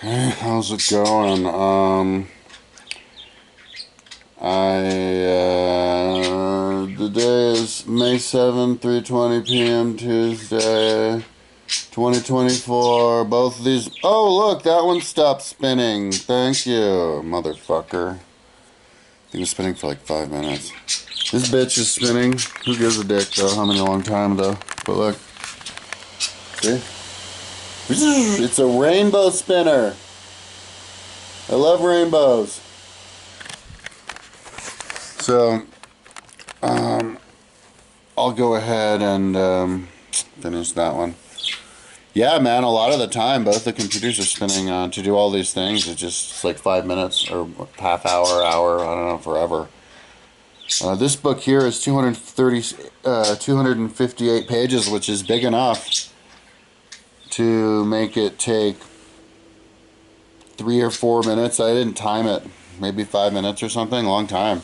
How's it going? The day is May 7th, 3:20 p.m. Tuesday, 2024. Both of these. Oh, look, that one stopped spinning. Thank you, motherfucker. I think it was spinning for like 5 minutes. This bitch is spinning. Who gives a dick, though? How many long time, though? But look. See? It's a rainbow spinner. I love rainbows. So, I'll go ahead and finish that one. Yeah, man, a lot of the time, both the computers are spinning to do all these things. It's like 5 minutes or half hour, I don't know, forever. This book here is 258 pages, which is big enough to make it take 3 or 4 minutes. I didn't time it. Maybe 5 minutes or something. Long time.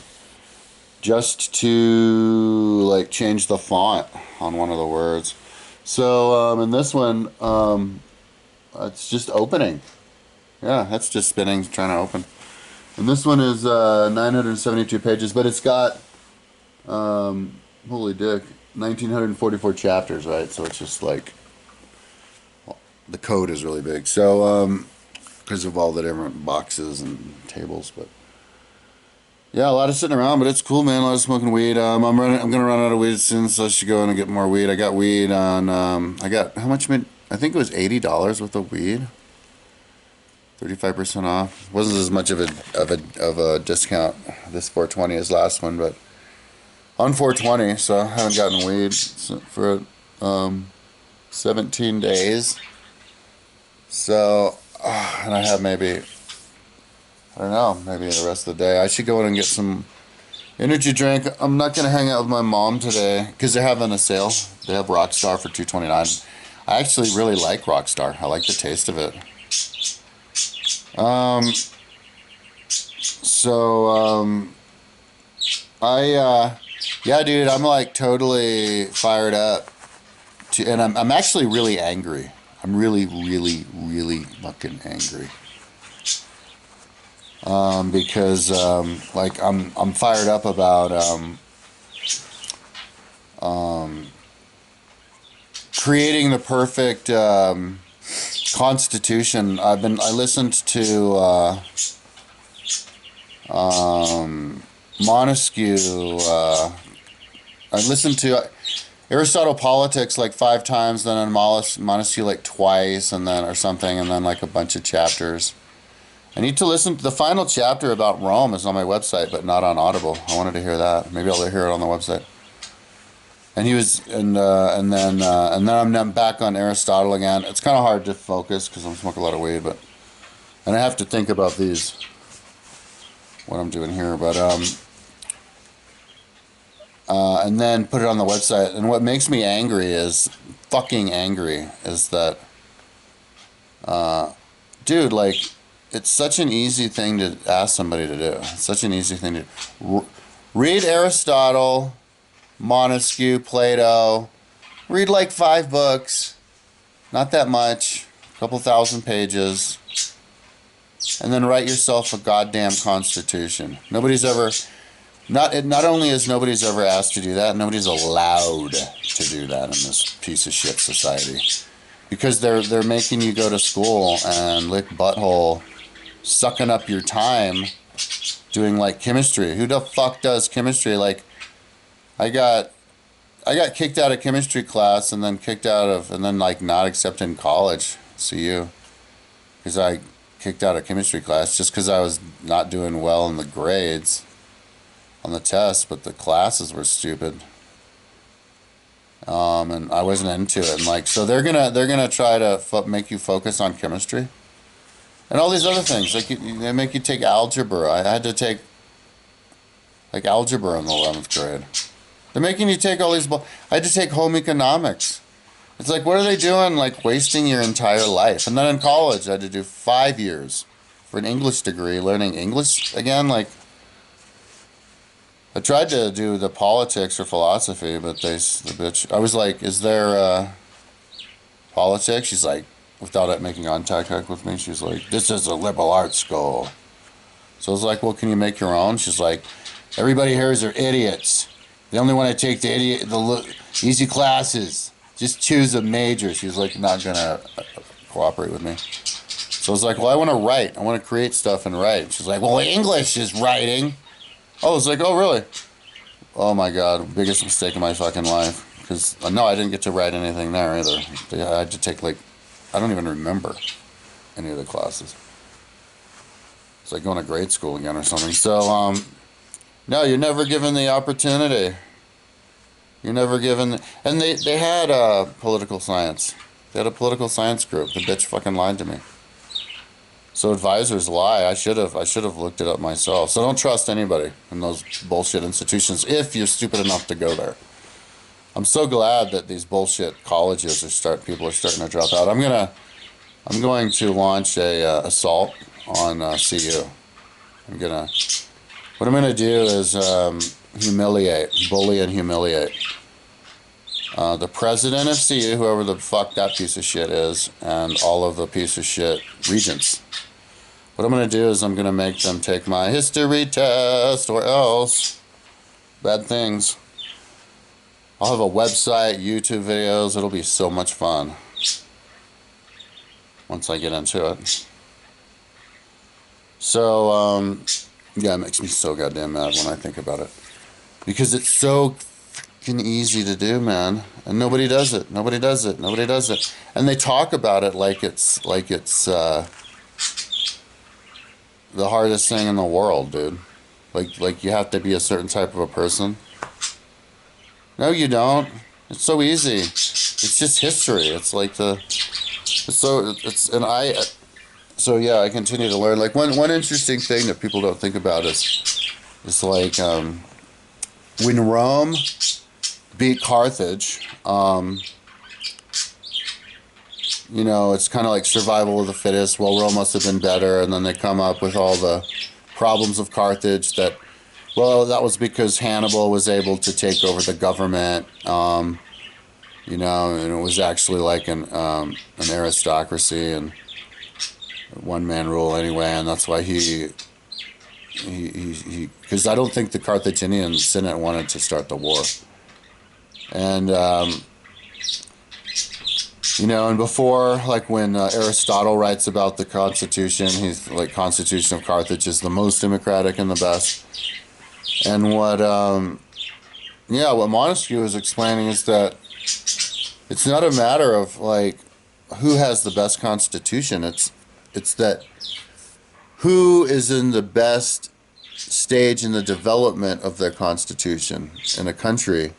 Just to like change the font on one of the words. So in this one, it's just opening. Yeah, that's just spinning, trying to open. And this one is 972 pages, but it's got, holy dick, 1944 chapters, right? So it's just like, well, the code is really big. So, because of all the different boxes and tables, but yeah, a lot of sitting around, but it's cool, man. A lot of smoking weed. I'm gonna run out of weed soon, so I should go in and get more weed. I got weed on. I got how much? I think it was $80 worth of weed. 35% off. Wasn't as much of a discount this 420 as last one, but on 420. So I haven't gotten weed for 17 days. So and I have maybe. I don't know, maybe the rest of the day. I should go in and get some energy drink. I'm not going to hang out with my mom today because they're having a sale. They have Rockstar for $2.29. I actually really like Rockstar. I like the taste of it. Yeah, dude, I'm like totally fired up. And I'm actually really angry. I'm really, really, really fucking angry. Because like I'm fired up about creating the perfect constitution. I listened to Montesquieu. I listened to Aristotle Politics like 5 times, then on Montesquieu like twice, and then or something, and then like a bunch of chapters. I need to listen to the final chapter about Rome is on my website, but not on Audible. I wanted to hear that. Maybe I'll hear it on the website. And he was, and then I'm back on Aristotle again. It's kind of hard to focus because I'm smoking a lot of weed, and I have to think about what I'm doing here, but and then put it on the website. And what makes me fucking angry, is that, dude, like. It's such an easy thing to ask somebody to do. It's such an easy thing to read Aristotle, Montesquieu, Plato. Read like 5 books, not that much, a couple thousand pages, and then write yourself a goddamn constitution. Nobody's ever, not only is nobody's ever asked to do that, nobody's allowed to do that in this piece of shit society, because they're making you go to school and lick butthole, sucking up your time doing like chemistry. Who the fuck does chemistry? Like, I got kicked out of chemistry class and then like not accepted in college, CU, because I kicked out of chemistry class just because I was not doing well in the grades on the test, but the classes were stupid. And I wasn't into it, and like, so they're gonna try to make you focus on chemistry. And all these other things, like they make you take algebra. I had to take like algebra in the 11th grade. They're making you take all these. I had to take home economics. It's like, what are they doing? Like wasting your entire life. And then in college, I had to do 5 years for an English degree, learning English again. Like, I tried to do the politics or philosophy, but the bitch. I was like, "Is there politics?" She's like, without it making eye contact with me. She's like, "This is a liberal arts school." So I was like, "Well, can you make your own?" She's like, "Everybody here is idiots. They only want to take the easy classes. Just choose a major." She was like, not gonna cooperate with me. So I was like, "Well, I want to write. I want to create stuff and write." She's like, "Well, English is writing." I was like, "Oh, really?" Oh my God, biggest mistake of my fucking life. Because no, I didn't get to write anything there either. I had to take like, I don't even remember any of the classes. It's like going to grade school again or something. So no, you're never given the opportunity. You're never given, and they had political science. They had a political science group. The bitch fucking lied to me. So advisors lie. I should have looked it up myself. So don't trust anybody in those bullshit institutions if you're stupid enough to go there. I'm so glad that these bullshit colleges people are starting to drop out. I'm going to launch a assault on CU. What I'm gonna do is bully and humiliate the president of CU, whoever the fuck that piece of shit is, and all of the piece of shit regents. What I'm going to do is I'm going to make them take my history test, or else bad things. I'll have a website, YouTube videos. It'll be so much fun once I get into it. So, yeah, it makes me so goddamn mad when I think about it. Because it's so fucking easy to do, man. And nobody does it. Nobody does it. Nobody does it. And they talk about it like it's the hardest thing in the world, dude. Like you have to be a certain type of a person. No, you don't. It's so easy. It's just history. It's like so yeah, I continue to learn. Like one interesting thing that people don't think about is like when Rome beat Carthage, you know, it's kind of like survival of the fittest. Well, Rome must have been better, and then they come up with all the problems of Carthage that, well, that was because Hannibal was able to take over the government, you know, and it was actually like an aristocracy and one-man rule anyway, and that's why because I don't think the Carthaginian Senate wanted to start the war. And, you know, and before, like when Aristotle writes about the Constitution, he's like, Constitution of Carthage is the most democratic and the best. And what Montesquieu is explaining is that it's not a matter of like who has the best constitution. It's that who is in the best stage in the development of their constitution in a country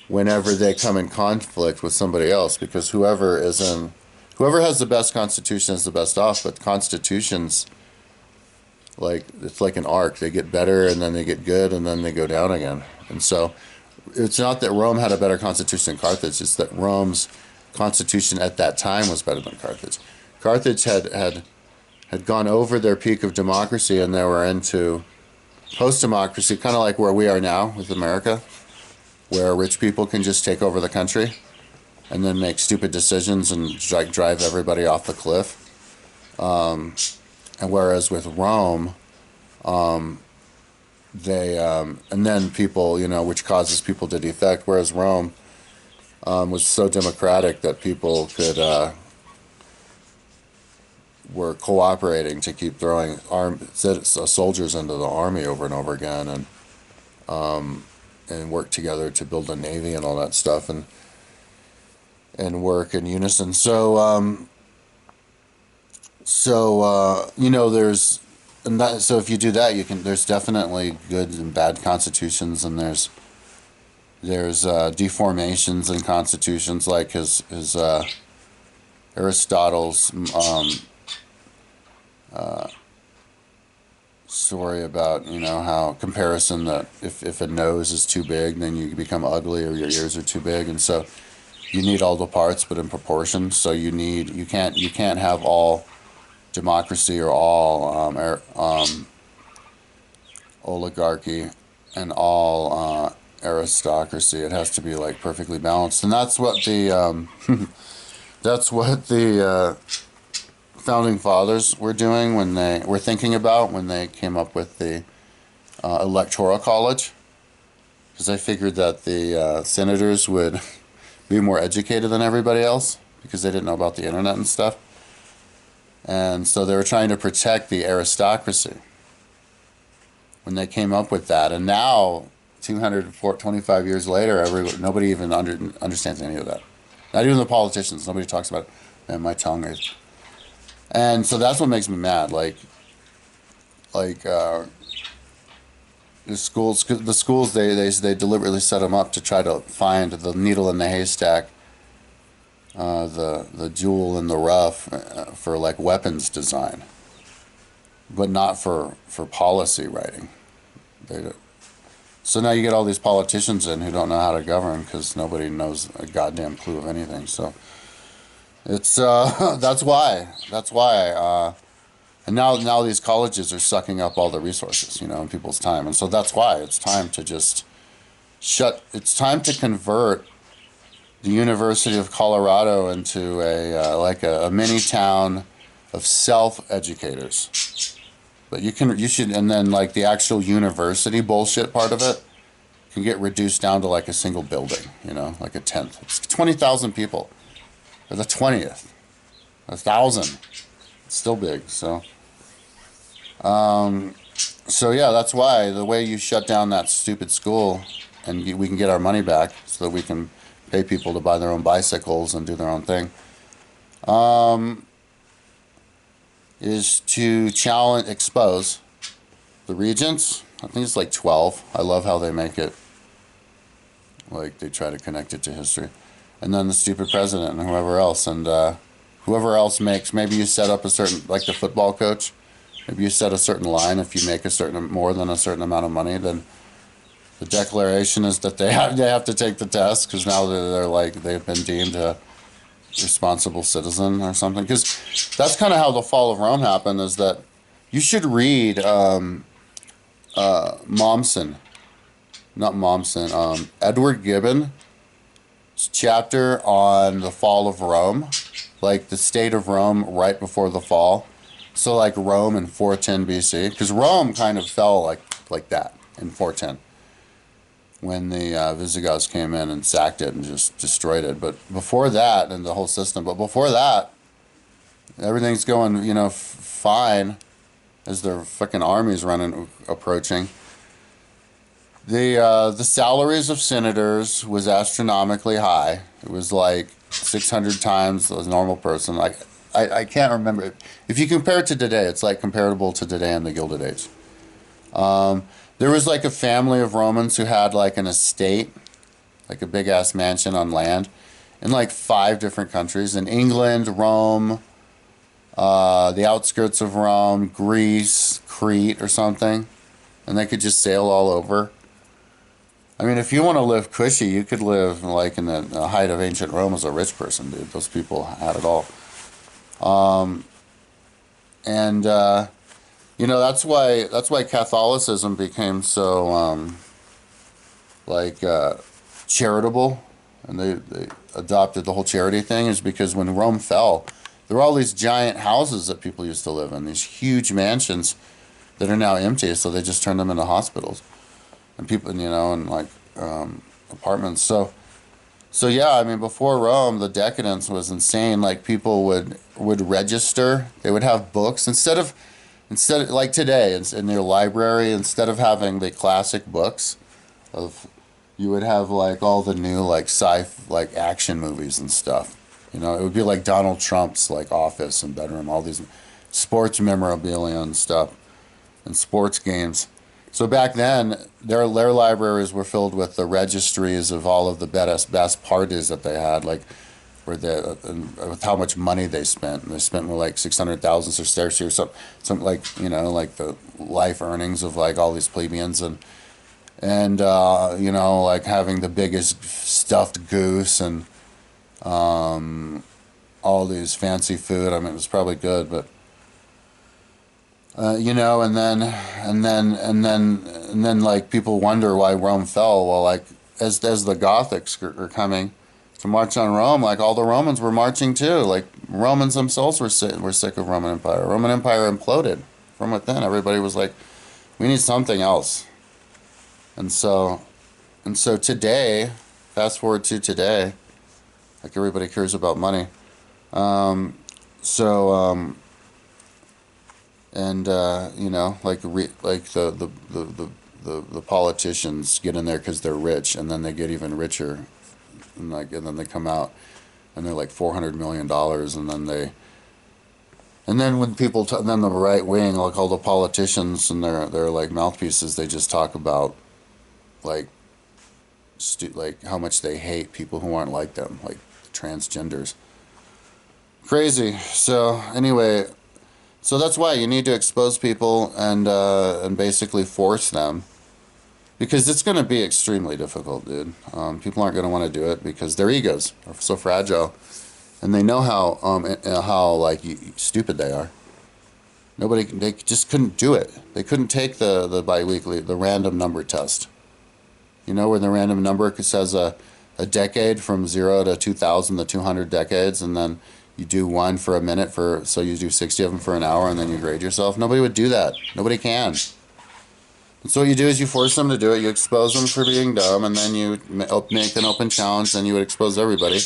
whenever they come in conflict with somebody else, because whoever has the best constitution is the best off. But constitutions, like, it's like an arc. They get better and then they get good and then they go down again. And so it's not that Rome had a better constitution than Carthage. It's that Rome's constitution at that time was better than Carthage. Carthage had gone over their peak of democracy and they were into post-democracy, kind of like where we are now with America, where rich people can just take over the country and then make stupid decisions and drive everybody off the cliff. And whereas with Rome, they and then people, you know, which causes people to defect. Whereas Rome was so democratic that people were cooperating to keep throwing soldiers into the army over and over again, and work together to build a navy and all that stuff, and work in unison. So you know, so if you do that, there's definitely good and bad constitutions, and there's deformations in constitutions, like his Aristotle's story about, you know, how comparison, that if a nose is too big, then you become ugly, or your ears are too big, and so you need all the parts, but in proportion. So you can't have all democracy or all oligarchy and all aristocracy. It has to be like perfectly balanced, and that's what the That's what the founding fathers were doing when they were thinking about when they came up with the electoral college, because I figured that the senators would be more educated than everybody else because they didn't know about the internet and stuff. And so they were trying to protect the aristocracy when they came up with that. And now, 225 years later, nobody even understands any of that. Not even the politicians. Nobody talks about it. And my tongue is. And so that's what makes me mad. The schools, they deliberately set them up to try to find the needle in the haystack, the jewel in the rough, for like weapons design, but not for policy writing. They don't. So now you get all these politicians in who don't know how to govern because nobody knows a goddamn clue of anything. So it's that's why and now these colleges are sucking up all the resources, in people's time, and so that's why it's time to just It's time to convert the University of Colorado into a mini town of self educators. But you should, and then like the actual university bullshit part of it can get reduced down to like a single building, like a tenth. It's 20,000 people. Or the 20th. 1,000. It's still big, so. So yeah, that's why the way you shut down that stupid school and we can get our money back so that we can pay people to buy their own bicycles and do their own thing. Is to expose the regents. I think it's like 12. I love how they make it, like they try to connect it to history. And then the stupid president and whoever else. And whoever else maybe you set up a certain, like the football coach, maybe you set a certain line. If you make more than a certain amount of money, then the declaration is that they have to take the test because now they've been deemed a responsible citizen or something. Because that's kind of how the fall of Rome happened. Is that you should read Edward Gibbon's chapter on the fall of Rome, like the state of Rome right before the fall. So like Rome in 410 BC, because Rome kind of fell like that in 410. When the Visigoths came in and sacked it and just destroyed it. But before that, and the whole system, but before that, everything's going, fine as their fucking armies approaching. The salaries of senators was astronomically high. It was like 600 times a normal person. I can't remember. If you compare it to today, it's like comparable to today in the Gilded Age. There was like a family of Romans who had like an estate, like a big ass mansion on land in like 5 different countries, in England, Rome, the outskirts of Rome, Greece, Crete or something. And they could just sail all over. I mean, if you want to live cushy, you could live like in the height of ancient Rome as a rich person, dude. Those people had it all. That's why Catholicism became so charitable, and they adopted the whole charity thing, is because when Rome fell, there were all these giant houses that people used to live in, these huge mansions that are now empty, so they just turned them into hospitals and people, and apartments. So yeah, I mean, before Rome, the decadence was insane. Like people would register. They would have books instead of like today in their library. Instead of having the classic books, you would have like all the new like action movies and stuff. It would be like Donald Trump's like office and bedroom, all these sports memorabilia and stuff, and sports games. So back then, their libraries were filled with the registries of all of the best parties that they had, like with how much money they spent. And they spent more like 600,000 sesterces or some like the life earnings of like all these plebeians and like having the biggest stuffed goose and all these fancy food. I mean, it was probably good, but. And then like people wonder why Rome fell. Well, like as the Gothics are coming to march on Rome. Like all the Romans were marching too. Like Romans themselves were sick of Roman Empire. Roman Empire imploded from within. Everybody was like, we need something else. And so today, fast forward to today, like everybody cares about money. Um, so and you know, like the politicians get in there because they're rich, and then they get even richer, and then they come out and they're like $400 million, and then when people then the right wing, like all the politicians and their like mouthpieces, they just talk about like like how much they hate people who aren't like them, like transgenders. Crazy. So anyway, so that's why you need to expose people and basically force them, because it's going to be extremely difficult, dude. People aren't going to want to do it because their egos are so fragile, and they know how like stupid they are. They just couldn't do it. They couldn't take the biweekly, the random number test. You know, where the random number says a decade from 0 to 2000, the 200 decades, and then you do one for a minute so you do 60 of them for an hour, and then you grade yourself. Nobody would do that. Nobody can. And so what you do is you force them to do it. You expose them for being dumb, and then you make an open challenge. Then you would expose everybody.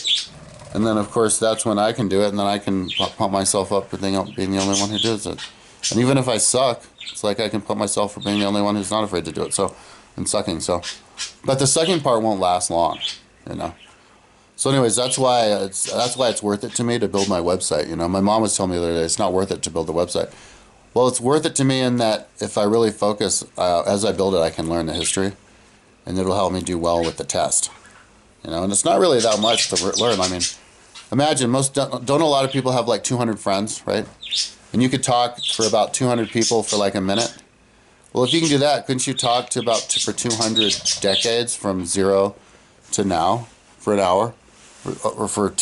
And then, of course, that's when I can do it, and then I can pump myself up for being the only one who does it. And even if I suck, it's like I can pump myself for being the only one who's not afraid to do it. So, and sucking. So, but the sucking part won't last long, you know. So, anyways, that's why it's worth it to me to build my website. You know, my mom was telling me the other day it's not worth it to build the website. Well, it's worth it to me in that if I really focus, as I build it, I can learn the history, and it'll help me do well with the test. You know, and it's not really that much to learn. I mean, imagine don't a lot of people have like 200 friends, right? And you could talk for about 200 people for like a minute. Well, if you can do that, couldn't you talk to for 200 decades from 0 to now for an hour, or for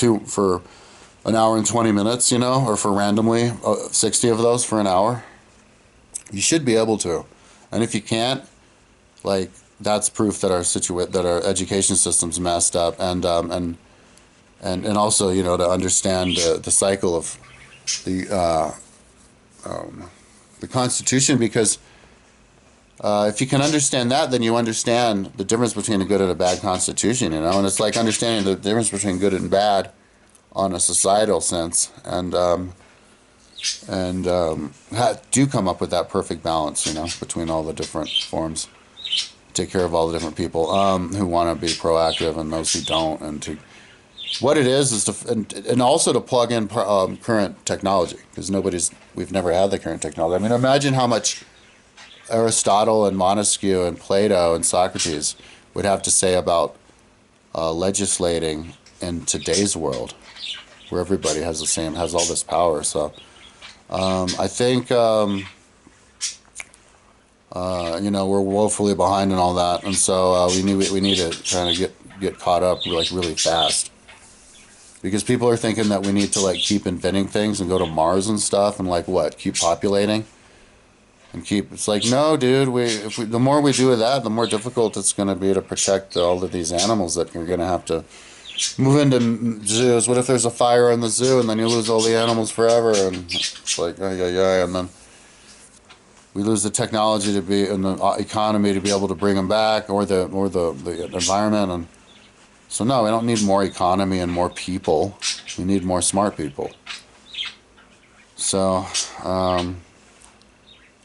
an hour and 20 minutes, you know, or for randomly 60 of those for an hour? You should be able to. And if you can't, like, that's proof that our education system's messed up, and also, you know, to understand the cycle of the Constitution, because if you can understand that, then you understand the difference between a good and a bad Constitution, you know. And it's like understanding the difference between good and bad on a societal sense, and do come up with that perfect balance, you know, between all the different forms. Take care of all the different people who want to be proactive and those who don't, and to what it is to and also to plug in current technology, because we've never had the current technology. I mean, imagine how much Aristotle and Montesquieu and Plato and Socrates would have to say about legislating in today's world, where everybody has all this power. So I think you know, we're woefully behind in all that, and so we need to kind of get caught up like really fast, because people are thinking that we need to like keep inventing things and go to Mars and stuff, and like keep populating and it's like, no, dude, the more we do with that, the more difficult it's going to be to protect all of these animals that you're going to have to move into zoos. What if there's a fire in the zoo and then you lose all the animals forever? And it's like, and then we lose the technology to be in the economy to be able to bring them back, or the environment. And so no, we don't need more economy and more people. We need more smart people. So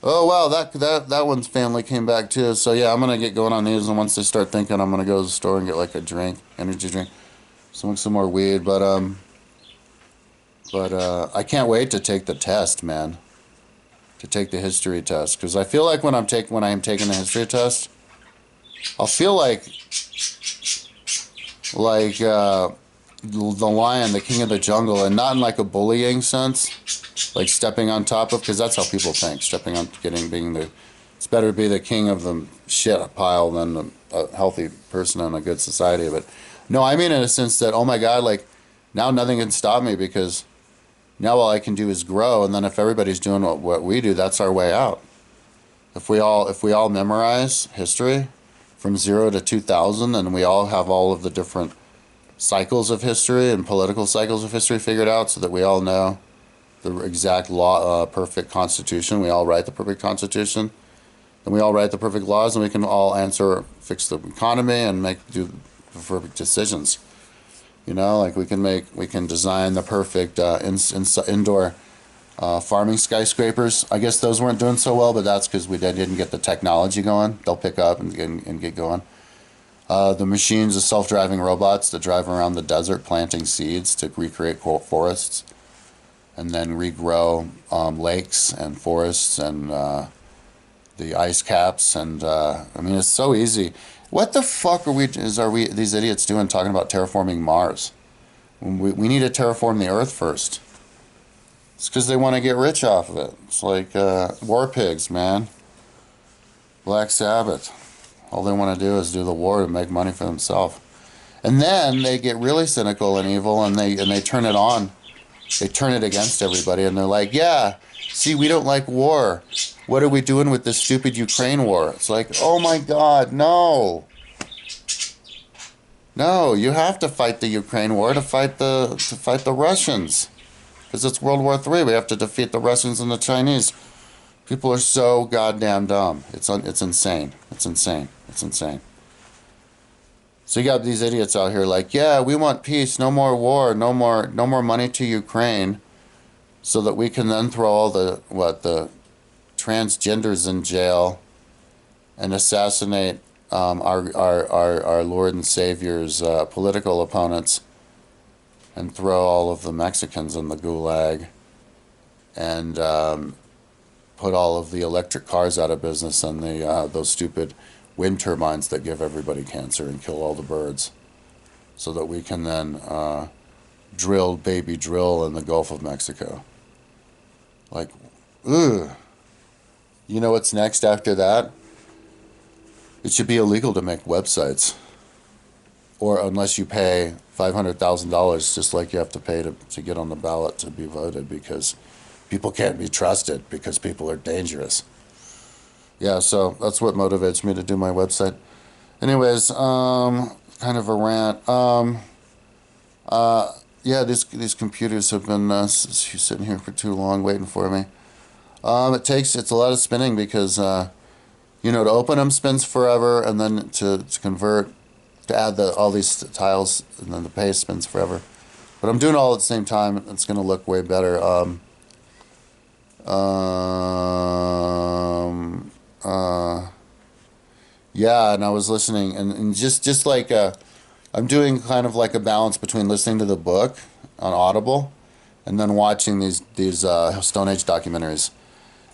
oh wow, that one's family came back too. So yeah, I'm gonna get going on these, and once they start thinking, I'm gonna go to the store and get like a energy drink, smoke some more weed. But I can't wait to take the test, man. To take the history test, because I feel like when I am taking the history test, I'll feel like the lion, the king of the jungle, and not in like a bullying sense, like stepping on top of, because that's how people think. It's better to be the king of the shit pile than a healthy person in a good society. But no, I mean in a sense that, oh my God, like now nothing can stop me, because now all I can do is grow, and then if everybody's doing what we do, that's our way out. If we all memorize history from 0 to 2000, and we all have all of the different cycles of history and political cycles of history figured out so that we all know the exact law, perfect constitution. We all write the perfect constitution. And we all write the perfect laws, and we can all fix the economy and do the perfect decisions. You know, like we can design the perfect indoor farming skyscrapers. I guess those weren't doing so well, but that's because we didn't get the technology going. They'll pick up and get going. The machines, the self-driving robots that drive around the desert planting seeds to recreate forests, and then regrow lakes and forests and the ice caps. And I mean, it's so easy. What the fuck are these idiots doing talking about terraforming Mars? We need to terraform the Earth first. It's because they want to get rich off of it. It's like war pigs, man. Black Sabbath. All they want to do is do the war to make money for themselves. And then they get really cynical and evil, and they turn it on. They turn it against everybody, and they're like, yeah, see, we don't like war. What are we doing with this stupid Ukraine war? It's like, oh my God, no. No, you have to fight the Ukraine war to fight the Russians. Because it's World War III. We have to defeat the Russians and the Chinese. People are so goddamn dumb. It's insane. It's insane. It's insane. So you got these idiots out here like, yeah, we want peace, no more war, no more money to Ukraine, so that we can then throw all the transgenders in jail and assassinate our Lord and Savior's political opponents, and throw all of the Mexicans in the gulag, and put all of the electric cars out of business, and those stupid wind turbines that give everybody cancer and kill all the birds, so that we can then drill in the Gulf of Mexico. Like, ugh. You know what's next after that? It should be illegal to make websites. Or unless you pay $500,000, just like you have to pay to get on the ballot to be voted, because people can't be trusted, because people are dangerous. Yeah, so that's what motivates me to do my website. Anyways, kind of a rant. Yeah, these computers have been sitting here for too long waiting for me. It's a lot of spinning because, to open them spins forever, and then to convert, to add all these tiles, and then the paste spins forever. But I'm doing it all at the same time. It's going to look way better. Yeah, and I was listening, and just like I'm doing kind of like a balance between listening to the book on Audible and then watching these Stone Age documentaries.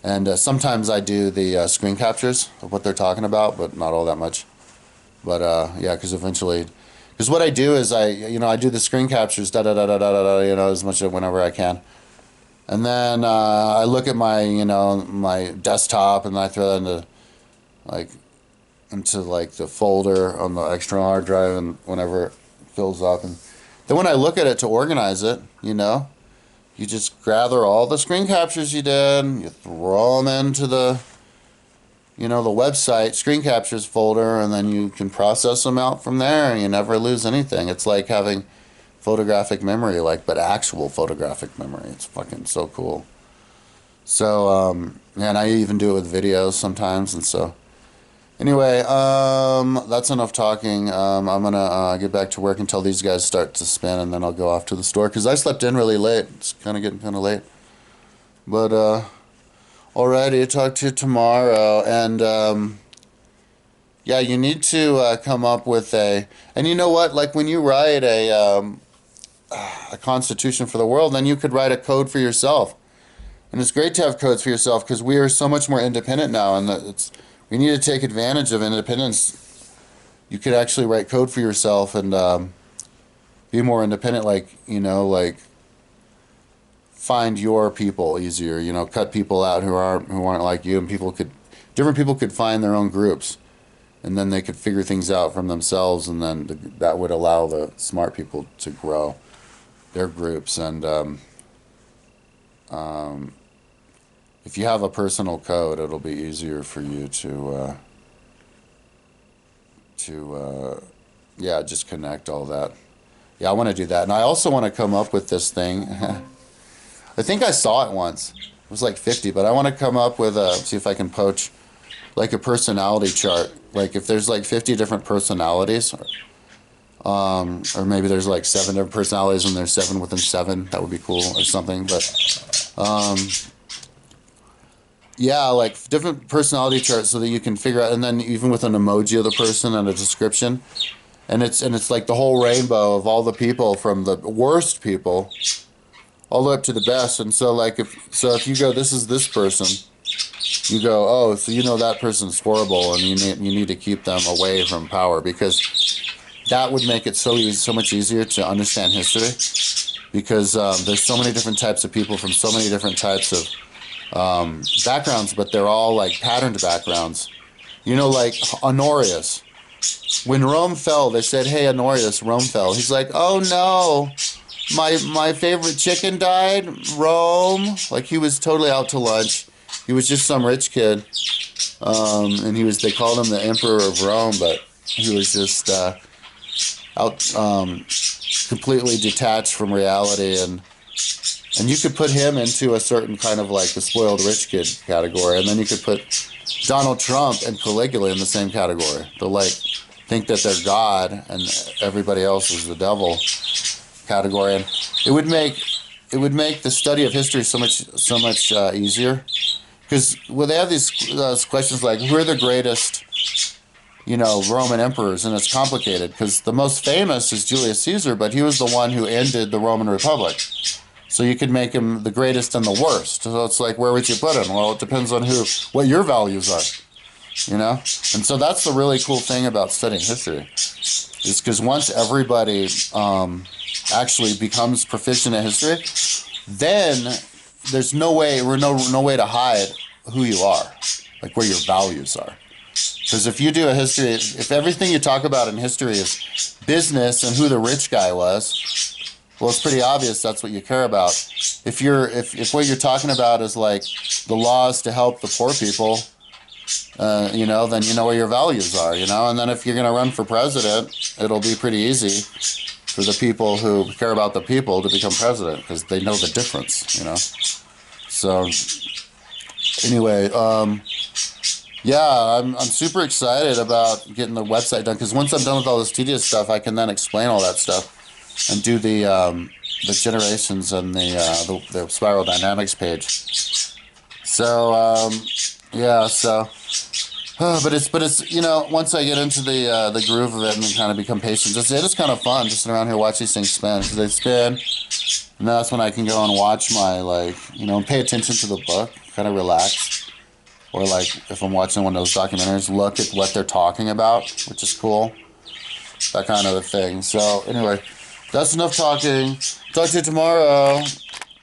And sometimes I do the screen captures of what they're talking about, but not all that much. But yeah, because what I do is I do the screen captures, as much whenever I can. And then I look at my desktop, and I throw that into the folder on the external hard drive, and whenever it fills up. And then when I look at it to organize it, you just gather all the screen captures you did, you throw them into the website screen captures folder, and then you can process them out from there, and you never lose anything. It's like having photographic memory, but actual photographic memory. It's fucking so cool. So, and I even do it with videos sometimes, and so. Anyway, that's enough talking. I'm gonna get back to work until these guys start to spin, and then I'll go off to the store, because I slept in really late. It's kind of getting kind of late. But, alrighty, talk to you tomorrow. And, yeah, you need to come up with and you know what? Like when you write a constitution for the world, then you could write a code for yourself. And it's great to have codes for yourself, because we are so much more independent now, and we need to take advantage of independence. You could actually write code for yourself and be more independent, find your people easier, cut people out who aren't like you, and different people could find their own groups, and then they could figure things out from themselves, and then that would allow the smart people to grow their groups. And if you have a personal code, it'll be easier for you to just connect all that. Yeah, I want to do that. And I also want to come up with this thing. I think I saw it once. It was like 50, but I want to come up with see if I can poach like a personality chart. Like if there's like 50 different personalities, or maybe there's like 7 different personalities and there's 7 within 7, that would be cool or something. But yeah, like different personality charts so that you can figure out, and then even with an emoji of the person and a description, and it's like the whole rainbow of all the people from the worst people all the way up to the best. And so like if you go, this is this person, you go, oh, so you know that person's horrible, and you need to keep them away from power, because that would make it so much easier to understand history, because there's so many different types of people from so many different types of backgrounds, but they're all like patterned backgrounds. You know, like Honorius. When Rome fell, they said, "Hey, Honorius, Rome fell." He's like, "Oh no, my favorite chicken died. Rome." Like he was totally out to lunch. He was just some rich kid, and they called him the Emperor of Rome, but he was just out, completely detached from reality, and you could put him into a certain kind of like the spoiled rich kid category, and then you could put Donald Trump and Caligula in the same category. They'll like think that they're God and everybody else is the devil category, and it would make the study of history so much easier, because they have these questions like, who are the greatest, Roman emperors, and it's complicated because the most famous is Julius Caesar, but he was the one who ended the Roman Republic. So you could make him the greatest and the worst. So it's like, where would you put him? Well, it depends on what your values are, And so that's the really cool thing about studying history, is because once everybody actually becomes proficient in history, then there's no way to hide who you are, like where your values are. Because if you do if everything you talk about in history is business and who the rich guy was, well, it's pretty obvious that's what you care about. If what you're talking about is like the laws to help the poor people, then you know where your values are, And then if you're going to run for president, it'll be pretty easy for the people who care about the people to become president, because they know the difference, So anyway, yeah, I'm super excited about getting the website done, because once I'm done with all this tedious stuff, I can then explain all that stuff and do the generations and the spiral dynamics page. So yeah, so but it's once I get into the groove of it and kind of become patient, it is kind of fun just sitting around here watch these things spin, because they spin, and that's when I can go and watch my pay attention to the book, kind of relax. Or like if I'm watching one of those documentaries, look at what they're talking about, which is cool. That kind of a thing. So anyway, that's enough talking. Talk to you tomorrow.